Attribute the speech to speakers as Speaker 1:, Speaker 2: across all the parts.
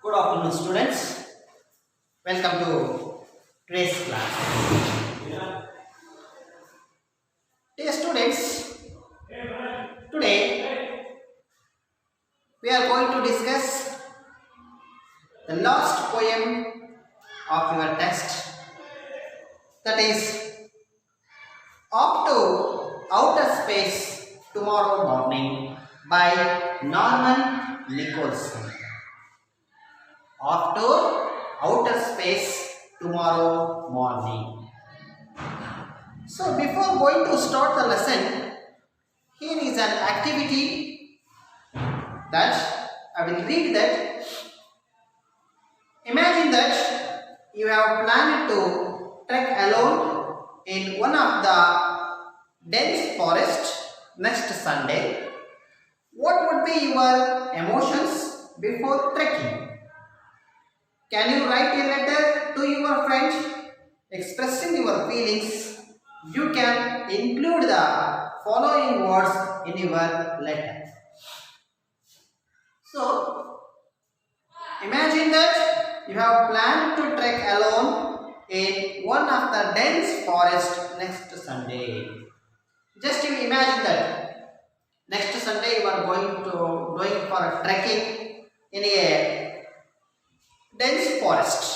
Speaker 1: Good afternoon, students. Welcome to today's class. Dear students, today we are going to discuss the last poem of your text, that is Off to Outer Space Tomorrow Morning by Norman Nicholson. Off to outer space tomorrow morning. So before going to start the lesson, here is an activity that I will read that. Imagine that you have planned to trek alone in one of the dense forest next Sunday. What would be your emotions before trekking? Can you write a letter to your friend expressing your feelings? You can include the following words in your letter. So, imagine that you have planned to trek alone in one of the dense forest next Sunday. Just you imagine that next Sunday you are going for a trekking in a dense forest,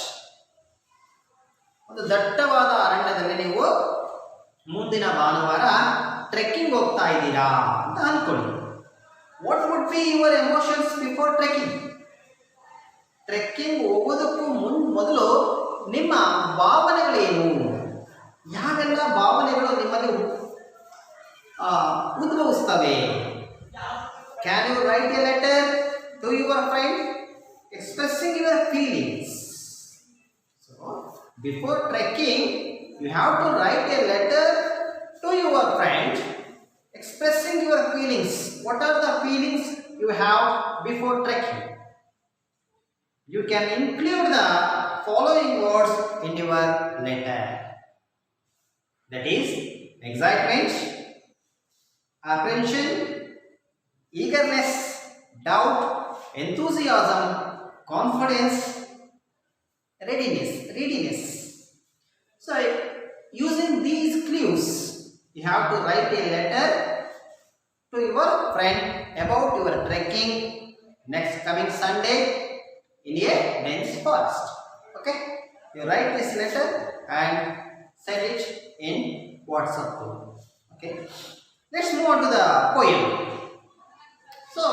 Speaker 1: ಒಂದು ದಟ್ಟವಾದ ಅರಣ್ಯದಲ್ಲಿ ನೀವು ಮುಂದಿನ ಭಾನುವಾರ trekking ಹೋಗ್ತಾ ಇದ್ದೀರಾ ಅಂತ ಅನ್ಕೊಳ್ಳಿ. What would be your emotions before trekking? Trekking ಹೋಗೋದಕ್ಕೂ ಮೊದಲು ನಿಮ್ಮ ಭಾವನೆಗಳೇನು? ಯಾವೆಲ್ಲ ಭಾವನೆಗಳು ನಿಮ್ಮಲ್ಲಿ ಉದ್ಭವಿಸ್ತವೆ? Can you write a letter to your friend expressing your feelings? So, before trekking, you have to write a letter to your friend expressing your feelings. What are the feelings you have before trekking? You can include the following words in your letter. That is excitement, apprehension, eagerness, doubt, enthusiasm, confidence, readiness. So, using these clues, you have to write a letter to your friend about your trekking next coming Sunday in a dense forest. Okay? You write this letter and send it in WhatsApp group. Okay? Let's move on to the poem. So,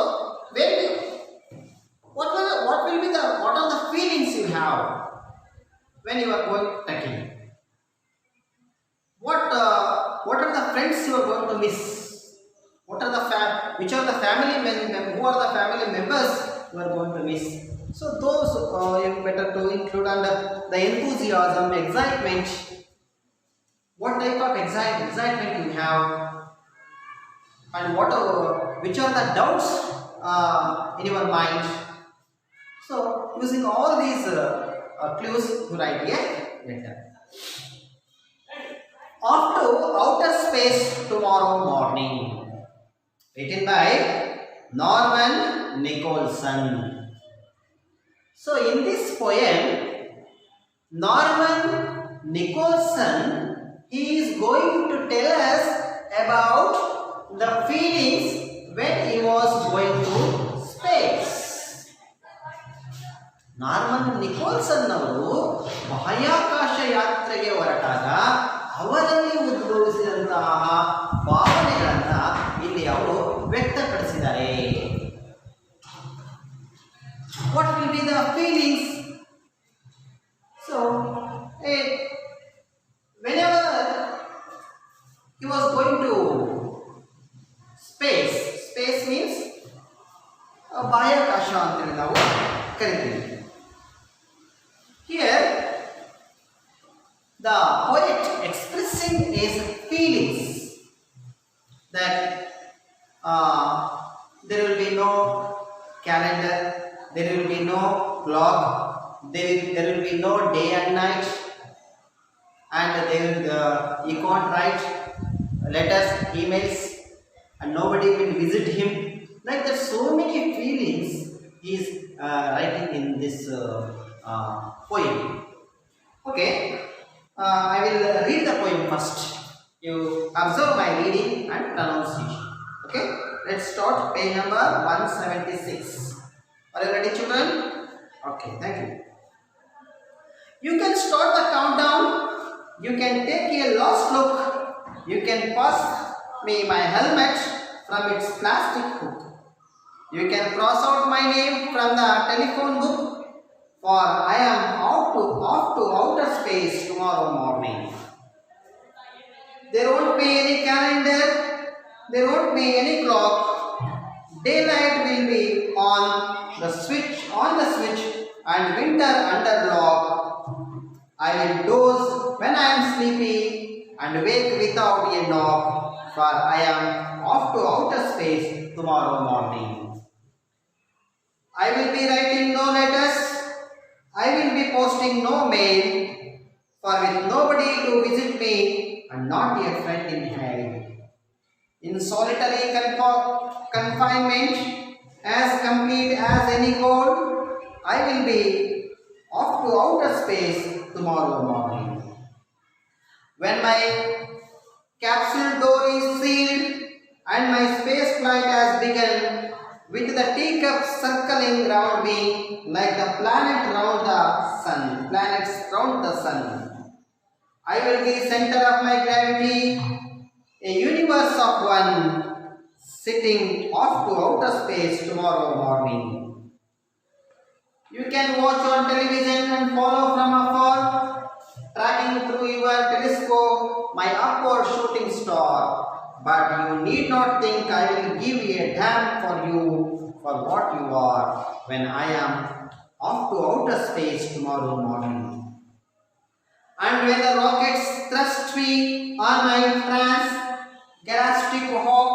Speaker 1: what are the feelings you have when you are going trekking? What are the friends you are going to miss? Which are the family who are the family members you are going to miss? So those you better to include under the enthusiasm, excitement. What type of excitement you have, and which are the doubts in your mind? So, using all these clues, you write a letter. Off to outer space tomorrow morning. Written by Norman Nicholson. So, in this poem, Norman Nicholson, he is going to tell us about the feelings when he was going to space. Norman Nicholson ಅವರು ಬಾಹ್ಯಾಕಾಶ ಯಾತ್ರೆಗೆ ಹೊರಟಾಗ ಅವರಲ್ಲಿ ಉದ್ಭವಿಸಿದಂತಹ ಭಾವನೆಗಳನ್ನು ಇಲ್ಲಿ ಅವರು ವ್ಯಕ್ತಪಡಿಸಿದ್ದಾರೆ. What will be the feelings? So whenever he was going to space means ಬಾಹ್ಯಾಕಾಶ ಅಂತೇಳಿ ನಾವು ಕರಿತೀವಿ. Here, the poet expressing his feelings that there will be no calendar, there will be no clock, there will be no day and night, and he can't write letters, emails, and nobody will visit him. Like that, so many feelings he is writing in this poem. Okay, I will read the poem first. You observe my reading and pronunciation. Okay, let's start page number 176. Are you ready, children? Okay, thank you. You can start the countdown. You can take a last look. You can pass me my helmet from its plastic hook. You can cross out my name from the telephone book, for I am off to outer space tomorrow morning. There won't be any calendar, there won't be any clock. Daylight will be on the switch, and winter under lock. I will doze when I am sleepy and wake without a knock, for I am off to outer space tomorrow morning. I will be writing no letters, I will be posting no mail, for with nobody to visit me and not a friend in hell. In solitary confinement, as complete as any goal, I will be off to outer space tomorrow morning. When my capsule door is sealed and my space flight has begun, with the teacups circling round me like the planets round the sun. I will be center of my gravity, a universe of one, sitting off to outer space tomorrow morning. You can watch on television and follow from afar, tracking through your telescope my upward shooting star. But you need not think I will give a damn for you for what you are when I am off to outer space tomorrow morning. And when the rockets thrust me on my trans-galactic hop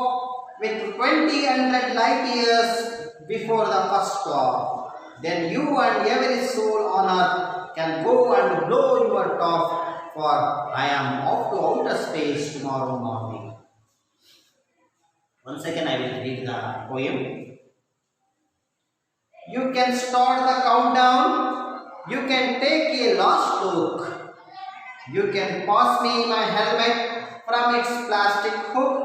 Speaker 1: with 20,000 light years before the first stop, then you and every soul on earth can go and blow your top, for I am off to outer space tomorrow morning. Once again I will read the poem. You can start the countdown. You can take a last look. You can pass me my helmet from its plastic hook.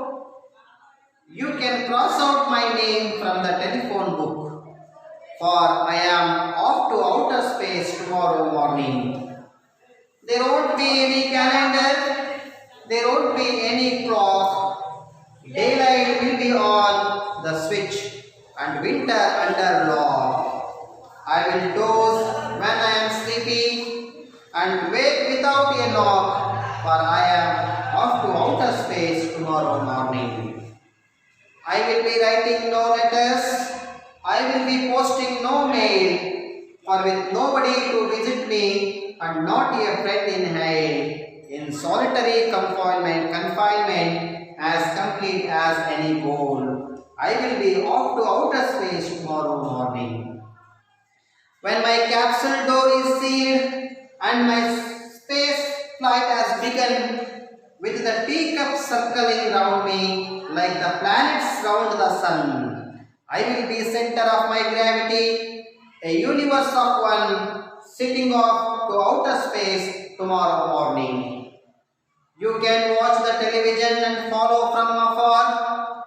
Speaker 1: You can cross out my name from the telephone book, for I am off to outer space tomorrow morning. There won't be any calendar. There won't be any clock. Daylight will be on the switch and winter under lock. I will doze when I am sleepy and wake without a knock, for I am off to outer space tomorrow morning. I will be writing no letters, I will be posting no mail, for with nobody to visit me and not a friend in hell, in solitary confinement, as complete as any goal, I will be off to outer space tomorrow morning. When my capsule door is sealed and my space flight has begun, with the teacups circling round me like the planets round the sun, I will be center of my gravity, a universe of one, sitting off to outer space tomorrow morning. You can watch the television and follow from afar,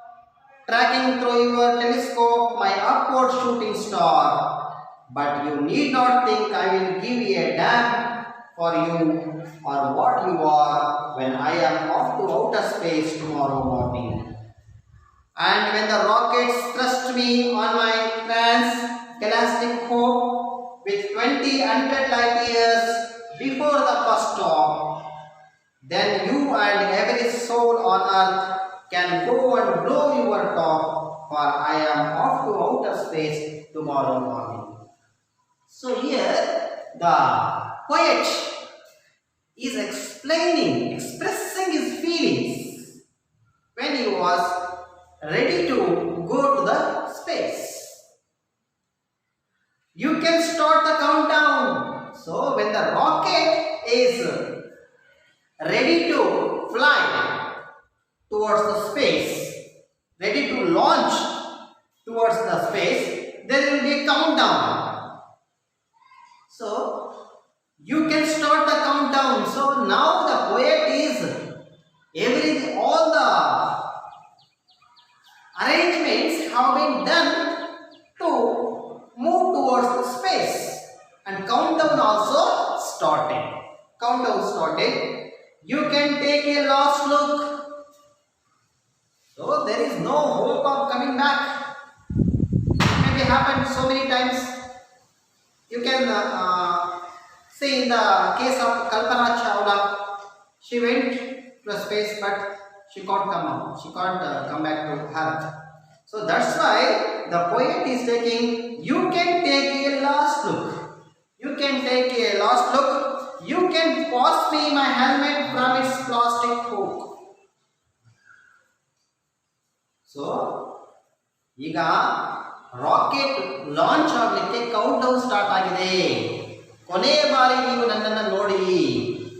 Speaker 1: tracking through your telescope my upward shooting star. But you need not think I will give a damn for you or what you are when I am off to outer space tomorrow morning. And when the rockets thrust me on my trans-galactic hope with 20,000 light years before the first stop, then you and every soul on earth can go and blow your top, for I am off to outer space tomorrow morning. So here the poet is expressing his feelings when he was ready to go to the space. You can start the countdown. So when the rocket is ready to fly towards the space, ready to launch towards the space, there will be a countdown. experiments have been done to move towards the space, and countdown also started. Countdown started. You can take a last look. So there is no hope of coming back. It may happen so many times. You can see in the case of Kalpana Chawla, she went to space, but she can't come out. She can't come back to Earth. So that's why the poet is taking, you can take a last look. You can take a last look. You can pass me my helmet from its plastic hook. So, ಈಗ rocket launch ಆಗಲಿಕ್ಕೆ count down start ಆಗಿದೆ. ಕೊನೆಯ ಬಾರಿ ನೀವು ನನ್ನನ್ನು ನೋಡಿ,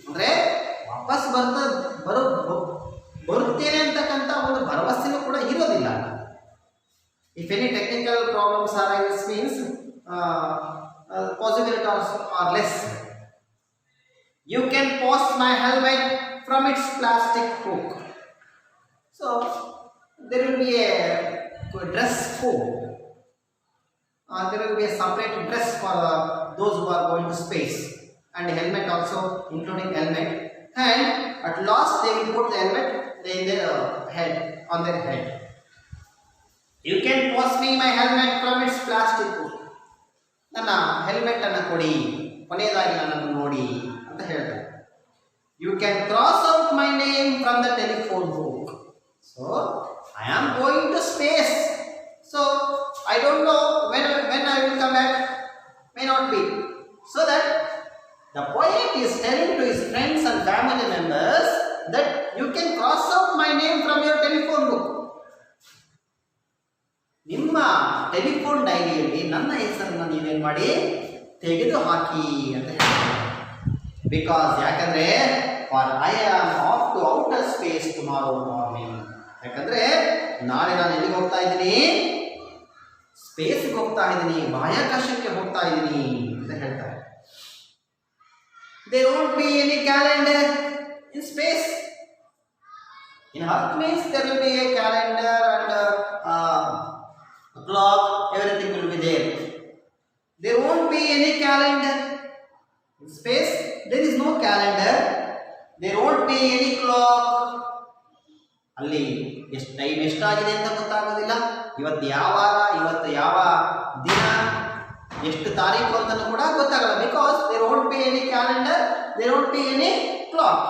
Speaker 1: ಅಂದ್ರೆ ವಾಪಸ್ ಬರುತ್ತೇನೆ ಅಂತಕ್ಕಂಥ ಒಂದು ಭರವಸೆನೂ ಕೂಡ ಇರೋದಿಲ್ಲ. If any technical problems arise means possibilities are less. You can pass my helmet from its plastic hook. So there will be a dress code. There will be a separate dress for those who are going to space, and helmet also, including helmet. And at last they will put the helmet in their head, on their head. You can pass me my helmet from its plastic hook. ನನ್ನ helmet ಅನ್ನು ಕೊಡಿ, ಕೊನೆಯದಾಗಿ ನನ್ನನ್ನು ನೋಡಿ ಅಂತ ಹೇಳ್ತಾರೆ. You can cross out my name from the telephone book. So I am going to space. So I don't know when I will come back, may not be. So that the poet is telling to his friends and family members that you can cross out my name from your telephone book. ನಿಮ್ಮ telephone ಡೈರಿಯಲ್ಲಿ ನನ್ನ ಹೆಸರನ್ನು ನೀವೇನು ಮಾಡಿ ತೆಗೆದು ಹಾಕಿ ಅಂತ ಹೇಳ್ತಾರೆ. Because ಯಾಕಂದ್ರೆ for I am off to outer space tomorrow morning. ಯಾಕಂದ್ರೆ ನಾಳೆ ನಾನು ಎಲ್ಲಿಗೆ ಹೋಗ್ತಾ ಇದ್ದೀನಿ? ಸ್ಪೇಸ್ಗೆ ಹೋಗ್ತಾ ಇದ್ದೀನಿ, ಬಾಹ್ಯಾಕಾಶಕ್ಕೆ ಹೋಗ್ತಾ ಇದ್ದೀನಿ ಅಂತ ಹೇಳ್ತಾರೆ. There won't be any calendar in space. In Earth means there will be a calendar and a clock, everything will be there. There won't be any calendar. In space, there is no calendar. There won't be any clock. ಅಲ್ಲಿ ಎಷ್ಟು time ಎಷ್ಟಾಗಿದೆ ಅಂತ ಗೊತ್ತಾಗೋದಿಲ್ಲ. ಇವತ್ತು ಯಾವ ವಾರ, ಇವತ್ತು ಯಾವ ದಿನ, ಎಷ್ಟು ತಾರೀಕು ಅಂತಲೂ ಕೂಡ ಗೊತ್ತಾಗಲ್ಲ. Because there won't be any calendar, there won't be any clock.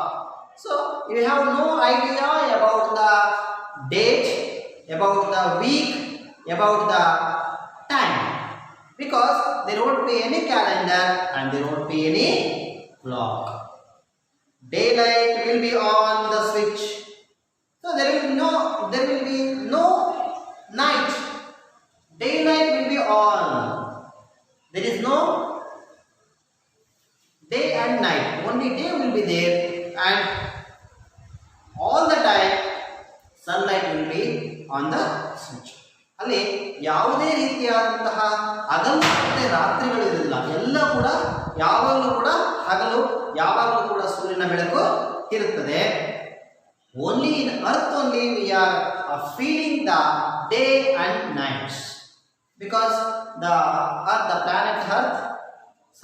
Speaker 1: So you have no idea about the date, about the week, about the time, because there won't be any calendar and there won't be any clock. Daylight will be on the switch, so there will be no night. Daylight will be on. There is no day and night. Only day will be there, and all the time sunlight will be on the switch. ಅಲ್ಲಿ ಯಾವುದೇ ರೀತಿಯಾದಂತಹ ಹಗಲು ಮತ್ತು ರಾತ್ರಿಗಳು ಇರೋದಿಲ್ಲ. ಎಲ್ಲ ಕೂಡ ಯಾವಾಗಲೂ ಕೂಡ ಹಗಲು, ಯಾವಾಗಲೂ ಕೂಡ ಸೂರ್ಯನ ಬೆಳಕು ಇರುತ್ತದೆ. Only in Earth only we are feeling the day and nights, because the planet Earth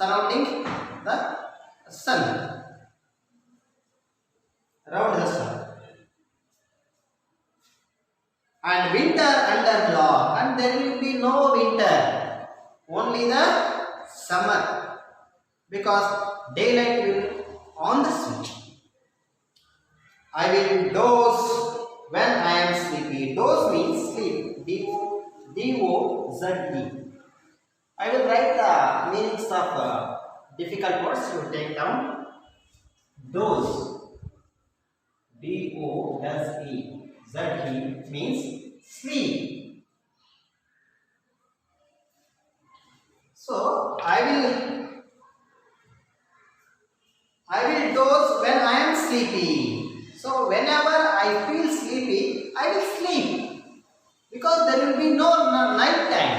Speaker 1: surrounding the sun, around the sun. And winter under law, and there will be no winter, only the summer, because daylight will on the switch. I will doze when I am sleepy. Doze means sleep. D-O-Z-E. I will write the meanings of difficult words. You take down. Doze, D-O-Z-E means sleep. So I will doze when I am sleepy. So whenever I feel sleepy, I will sleep, because there will be no night time.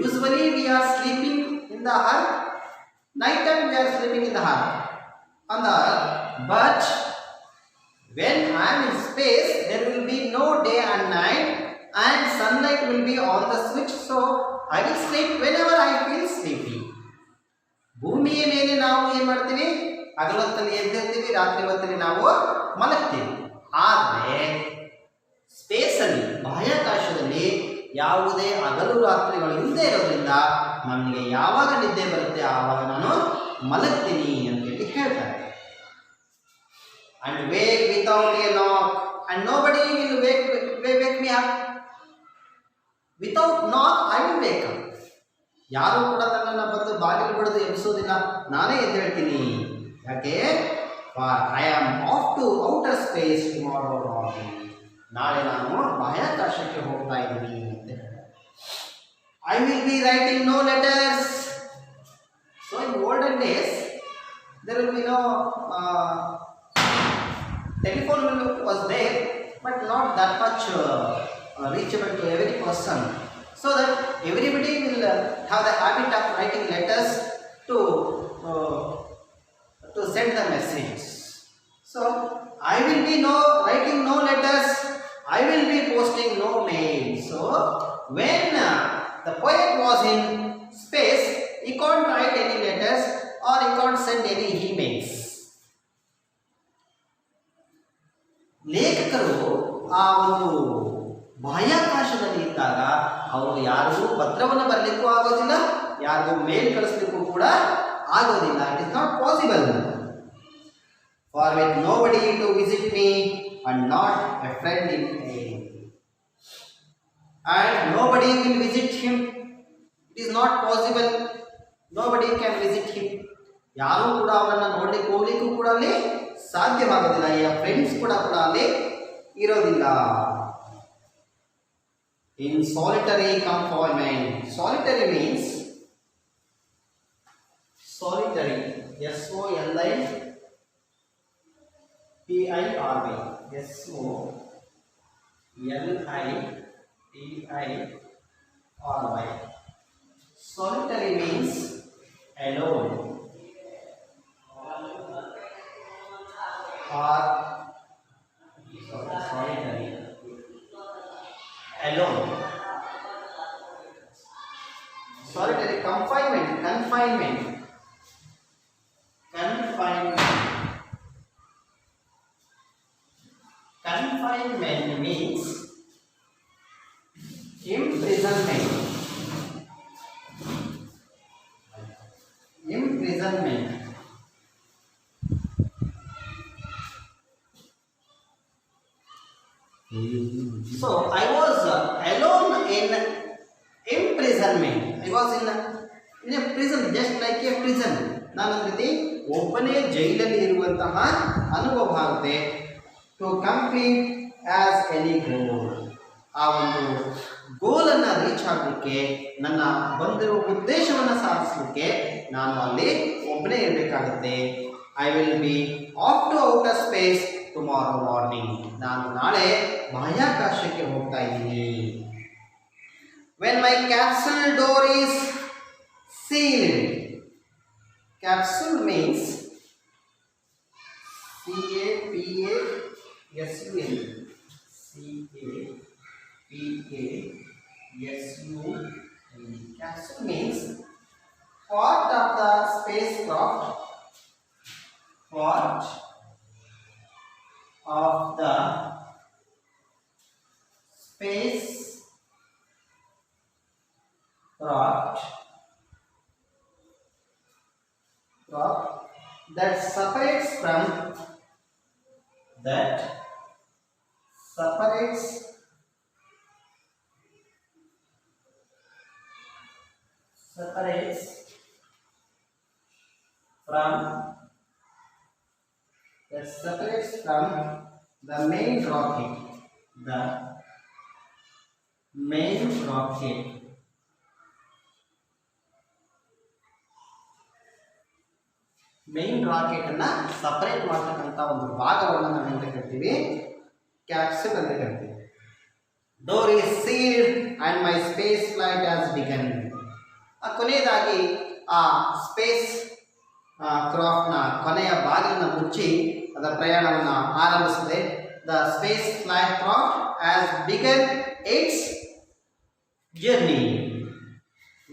Speaker 1: Usually we are sleeping in the earth. Night time we are sleeping in the earth, on the earth. But when I am in space, there will be no day and night, and sunlight will be on the switch, so I will sleep whenever I feel sleepy. ಭೂಮಿಯ ಮೇಲೆ ನಾವು ಏನು ಮಾಡ್ತೀವಿ, ಹಗಲೊತ್ತಲ್ಲಿ ಎದ್ದಿರ್ತೀವಿ, ರಾತ್ರಿ ಹೊತ್ತಲ್ಲಿ ನಾವು ಮಲಗ್ತೀವಿ. ಆದರೆ ಸ್ಪೇಸಲ್ಲಿ, ಬಾಹ್ಯಾಕಾಶದಲ್ಲಿ ಯಾವುದೇ ಹಗಲು ರಾತ್ರಿಗಳು ಇಲ್ಲದೆ ಇರೋದ್ರಿಂದ ನಮಗೆ ಯಾವಾಗ ನಿದ್ದೆ ಬರುತ್ತೆ ಆವಾಗ ನಾನು ಮಲಗ್ತೀನಿ ಅಂತೇಳಿ ಹೇಳ್ತಾರೆ. And wake without a knock, and nobody will wake me up. Without knock I will wake up. ಯಾರು ಕೂಡ ನನ್ನನ್ನು ಬಂದು ಬಾಗಿಲು ಬಡಿದು ಎಬ್ಬಿಸೋದಿಲ್ಲ, ನಾನೇ ಎದ್ದೇಳ್ತೀನಿ. ಯಾಕೆ? I am off to outer space tomorrow morning. ನಾಳೆ ನಾನು ಬಾಹ್ಯಾಕಾಶಕ್ಕೆ ಹೋಗ್ತಾ ಇದ್ದೀನಿ ಅಂತ ಹೇಳ್ತಾರೆ. I will be writing no letters. So in olden days there will be no telephone was there, but not that much reachable to every person, so that everybody will have the habit of writing letters to send the message. So I will be writing no letters, I will be posting no mail. So when the poet was in space, he can't write any letters or he can't send any emails. ಲೇಖಕರು ಆ ಒಂದು ಬಾಹ್ಯಾಕಾಶದಲ್ಲಿ ಇದ್ದಾಗ ಅವರು ಯಾರಿಗೂ ಪತ್ರವನ್ನು ಬರಲಿಕ್ಕೂ ಆಗೋದಿಲ್ಲ, ಯಾರಿಗೂ ಮೇಲ್ ಕಳಿಸ್ಲಿಕ್ಕೂ ಕೂಡ ಆಗೋದಿಲ್ಲ. It is not possible for with nobody to visit me and not a friend in air, and nobody will visit him. It is not possible, nobody can visit him. ಯಾರೂ ಕೂಡ ಅವರನ್ನು ನೋಡ್ಲಿಕ್ಕೆ ಹೋಗ್ಲಿಕ್ಕೂ ಕೂಡ ಅಲ್ಲಿ ಸಾಧ್ಯವಾಗೋದಿಲ್ಲ, ಈ ಫ್ರೆಂಡ್ಸ್ ಕೂಡ ಅಲ್ಲಿ ಇರೋದಿಲ್ಲ. In solitary confinement, solitary means solitary, SOLITARY, SOLITARY. Solitary means alone, or solitary, alone. Solitary confinement means imprisonment. So I was alone in imprisonment. I was in a prison, just like a prison. ನಾನು ಒಂದು ರೀತಿ ಒಬ್ಬನೇ ಜೈಲಲ್ಲಿ ಇರುವಂತಹ ಅನುಭವ ಆಗುತ್ತೆ. To complete as any ಗೋಲ್, ಆ ಒಂದು ಗೋಲನ್ನು ರೀಚ್ ಆಗಲಿಕ್ಕೆ, ನನ್ನ ಬಂದಿರುವ ಉದ್ದೇಶವನ್ನು ಸಾಧಿಸಲಿಕ್ಕೆ ನಾನು ಅಲ್ಲಿ ಒಬ್ಬನೇ ಇರಬೇಕಾಗುತ್ತೆ. I will be off to outer space tomorrow morning, ನಾನು ನಾಳೆ ಬಾಹ್ಯಾಕಾಶಕ್ಕೆ ಹೋಗ್ತಾ ಇದ್ದೀನಿ. When my capsule door is sealed, capsule means CAPSULE. Capsule means part of the spacecraft, part of the spacecraft that separates from the main rocket. Main rocket ಅನ್ನ separate ಮಾಡತಕ್ಕಂಥ ಒಂದು ಭಾಗವನ್ನು ನಾವು ಅಂತ ಕರಿತೀವಿ, ಕ್ಯಾಪ್ಸೂಲ್ ಅಂತ ಕರಿತೀವಿ. Door is sealed and my space flight has begun. ಕೊನೆಯದಾಗಿ ಆ ಸ್ಪೇಸ್ ಕ್ರಾಫ್ಟ್ನ ಕೊನೆಯ ಬಾಗಿಲನ್ನು ಮುಚ್ಚಿ ಅದರ ಪ್ರಯಾಣವನ್ನು ಆರಂಭಿಸಿದೆ. The space flight craft has begun its journey,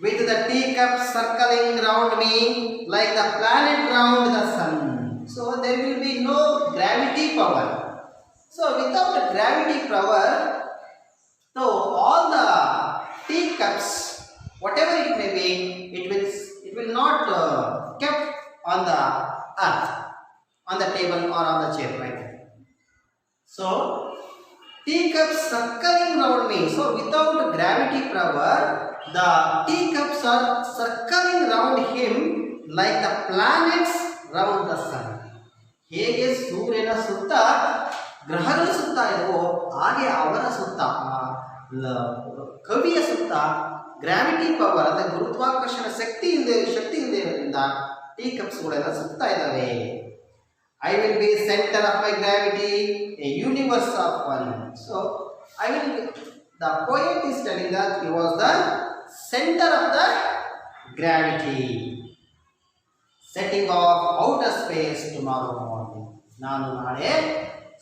Speaker 1: with the teacup circling round me like the planet round the sun. So there will be no gravity power. So without gravity power, so all the teacups, whatever it may be, it will not kept on the earth, on the table or on the chair, right? So teacups circling round me. So without gravity power, the teacups are circling round him like the planets round the sun. ಹೇಗೆ ಸೂರ್ಯನ ಸುತ್ತ ಗ್ರಹಗಳ ಸುತ್ತ ಇದವೋ ಹಾಗೆ ಅವರ ಸುತ್ತ ಕವಿಯ ಸುತ್ತ ಗ್ರಾವಿಟಿ ಪವರ್ ಅಂದರೆ ಗುರುತ್ವಾಕರ್ಷಣ ಶಕ್ತಿಯಿಂದ ಟೀಕಪ್ಸ್ಗಳೆಲ್ಲ ಸುತ್ತಾ ಇದ್ದಾವೆ. I will be center of my gravity, a universe of one. So the poet is telling that he was the center of the gravity, setting off outer space tomorrow morning. ನಾನು ನಾಳೆ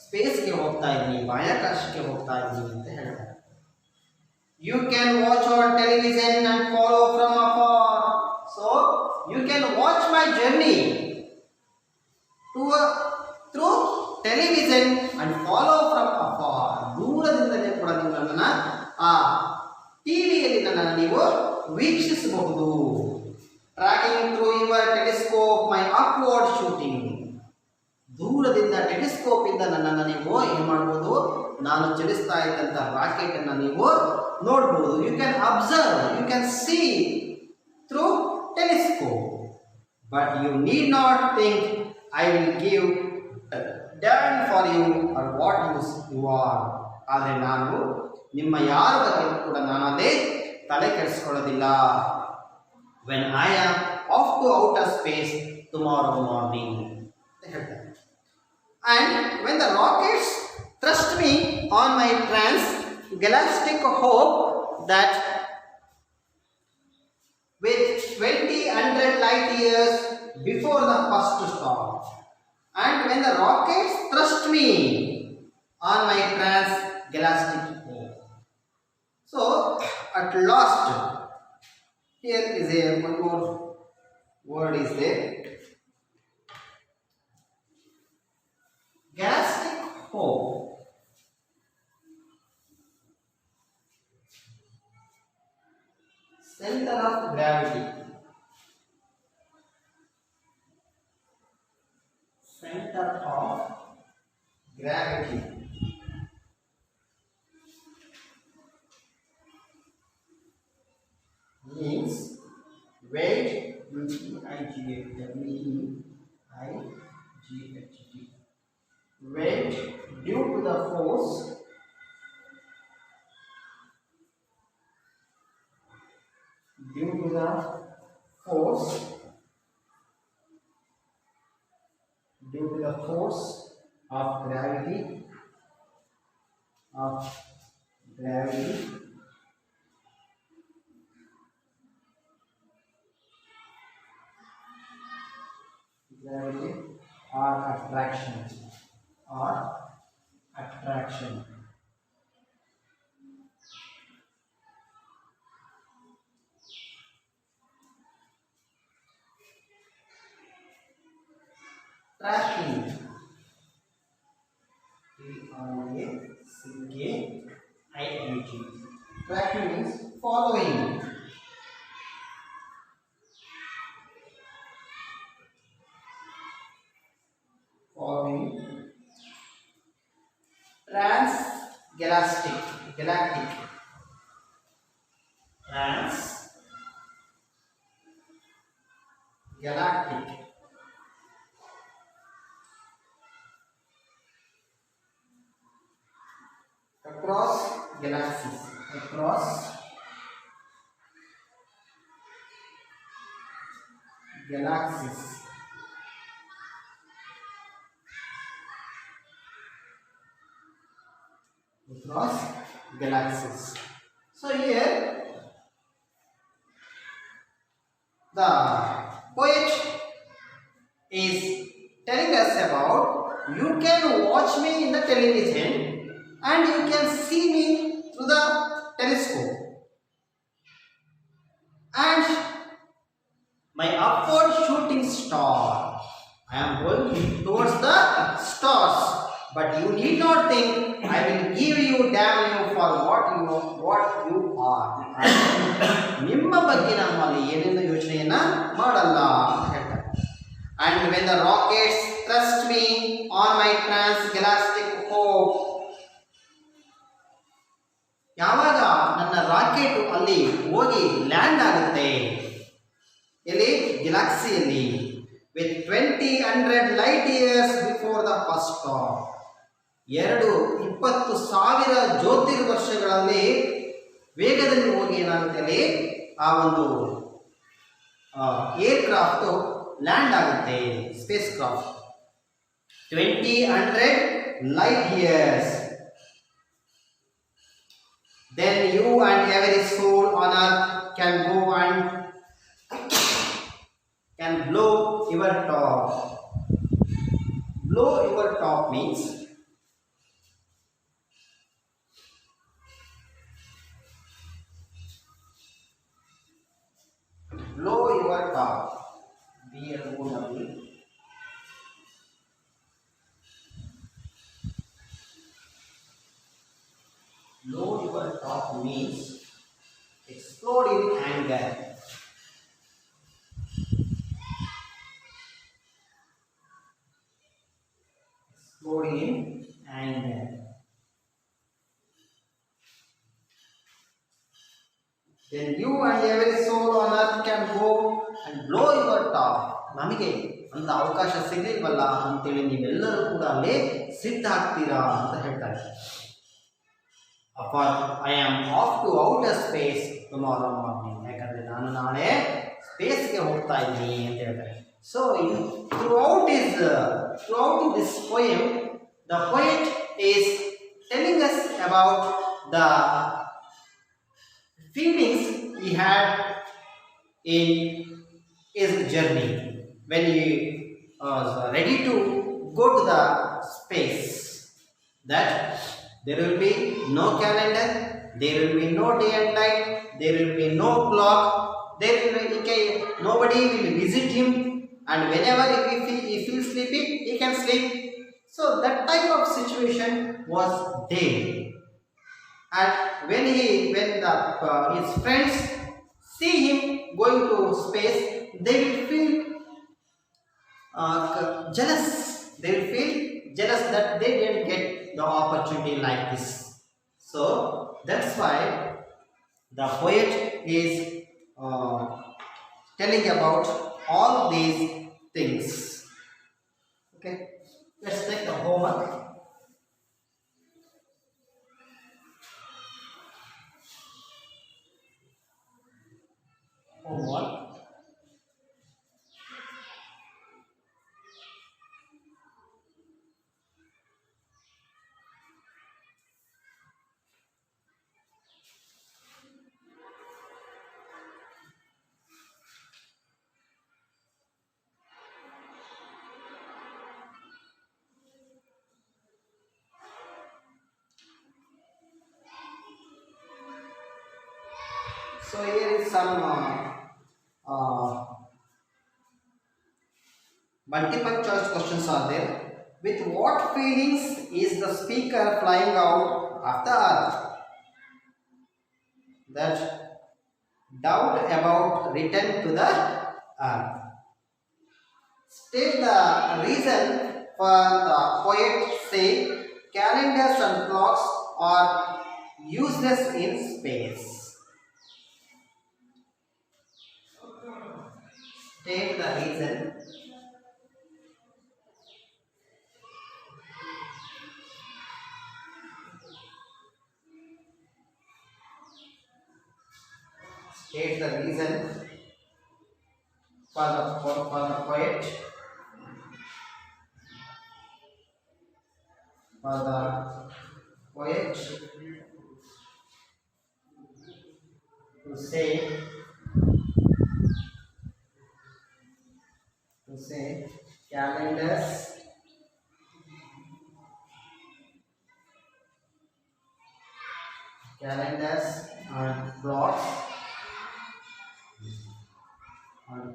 Speaker 1: ಸ್ಪೇಸ್ಗೆ ಹೋಗ್ತಾ ಇದ್ದೀನಿ, ಬಾಹ್ಯಾಕಾಶಕ್ಕೆ ಹೋಗ್ತಾ ಇದ್ದೀನಿ ಅಂತ ಹೇಳ್ತಾರೆ. You can watch on television and follow from afar. So you can watch my journey through television and follow from afar. ದೂರದಿಂದಲೇ ಕೂಡ ನೀವು ನನ್ನನ್ನು ಆ ಟಿವಿಯಲ್ಲಿ ನನ್ನನ್ನು ನೀವು ವೀಕ್ಷಿಸಬಹುದು. Tracking through your telescope my upward shooting. ದೂರದಿಂದ ಟೆಲಿಸ್ಕೋಪ್ ಇಂದ ನನ್ನನ್ನು ನೀವು ಏನು ಮಾಡಬಹುದು, ನಾನು ಚಲಿಸ್ತಾ ಇದ್ದಂಥ ರಾಕೆಟ್ ಅನ್ನು ನೀವು ನೋಡಬಹುದು. You can observe, you can see through telescope, but you need not think I will give done for you or what you are. ಆದರೆ ನಾನು ನಿಮ್ಮ ಯಾರ ಬಗ್ಗೆ ಕೂಡ ನಾನು ಅದೇ ತಲೆ ಕೆಡಿಸ್ಕೊಳ್ಳೋದಿಲ್ಲ. When I am off to outer space tomorrow morning ಅಂತ ಹೇಳ್ತಾರೆ. And when the rockets thrust me on my trans-galactic hope that with 20,000 light years before the first star, and when the rockets thrust me on my trans-galactic hope. So at last, here is one more word is there. Galactic hope. Center of gravity. Center of gravity. Means weight, weight due to the force of gravity or attraction. Tracking. Tracking. Tracking means following. Trans-galactic. Trans-galactic. Across galaxies. Across galaxies. Across galaxies. So here the poet is telling us about, you can watch me in the television and you can see me through the telescope. And my upward shooting star. I am going towards the stars. But you need not think I will give you damn you for what you are. ನಿಮ್ಮ ಬಗ್ಗೆ ನಾನು ಅಲ್ಲಿ ಏನೇನು ಯೋಚನೆಯನ್ನ ಮಾಡಲ್ಲ ಅಂತ ಹೇಳ್ತಾರೆ. And when the rockets thrust me on my transgalactic hope, ಯಾವಾಗ ನನ್ನ ರಾಕೆಟ್ ಅಲ್ಲಿ ಹೋಗಿ ಲ್ಯಾಂಡ್ ಆಗುತ್ತೆ ಎಲ್ಲಿ ಗ್ಯಾಲಕ್ಸಿಯಲ್ಲಿ with 20 light years before the first star, 20,000 ಜ್ಯೋತಿರ್ವರ್ಷಗಳಲ್ಲಿ ವೇಗದಲ್ಲಿ ಹೋಗಿ ಏನಾಗುತ್ತೆ ಅಲ್ಲಿ ಆ ಒಂದು ಏರ್ ಕ್ರಾಫ್ಟ್ ಲ್ಯಾಂಡ್ ಆಗುತ್ತೆ, space craft. 20 light years. Then you and every soul on earth can go and can blow your top. Blow your top means blow your top. B-L-O-W. Blow your top means explode in anger. Explode in anger. Then you and every soul on earth can go and blow your top. ನಮಗೆ ಅಂತ ಅವಕಾಶ ಸಿಗಲಿಲ್ವಲ್ಲ ಅಂತೇಳಿ ನೀವೆಲ್ಲರೂ ಕೂಡ ಅಲ್ಲೇ ಸಿಟ್ಟಾಗ್ತೀರಾ ಅಂತ ಹೇಳ್ತಾರೆ. I am off to outer space tomorrow morning. ಯಾಕಂದ್ರೆ ನಾನು ನಾಳೆ ಸ್ಪೇಸ್ಗೆ ಹೋಗ್ತಾ ಇದ್ದೀನಿ ಅಂತ ಹೇಳ್ತಾರೆ. So throughout this poem, the poet is telling us about the feelings he had in his journey when he was ready to go to the space. That there will be no calendar, there will be no day and night, there will be no clock, nobody will visit him, and whenever he feels sleepy, he can sleep. So that type of situation was there. And when his friends see him going to space, they will feel jealous. They will feel jealous that they didn't get the opportunity like this. So that's why the poet is telling about all these things. Okay, let's take the homework. So here is some multiple choice questions are there. With what feelings is the speaker flying out of the earth? That doubt about return to the earth. State the reason for the poet say calendars and clocks are useless in space. State the reason. State the reason for the poet. For the poet to say calendars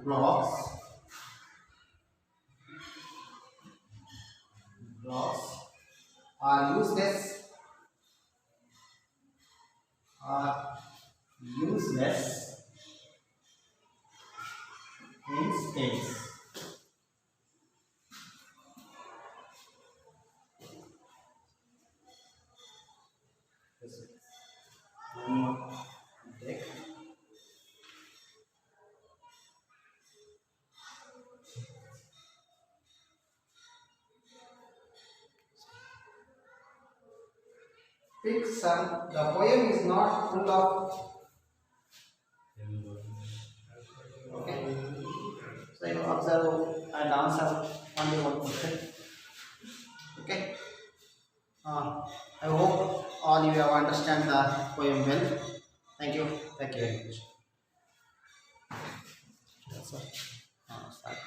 Speaker 1: blocks are useless in space. One more take. Pick some. The poem is not full of. Okay. So you observe and answer only one question. Okay. I hope all you have understand the poem well. Thank you. Thank you very much. That's all. Start.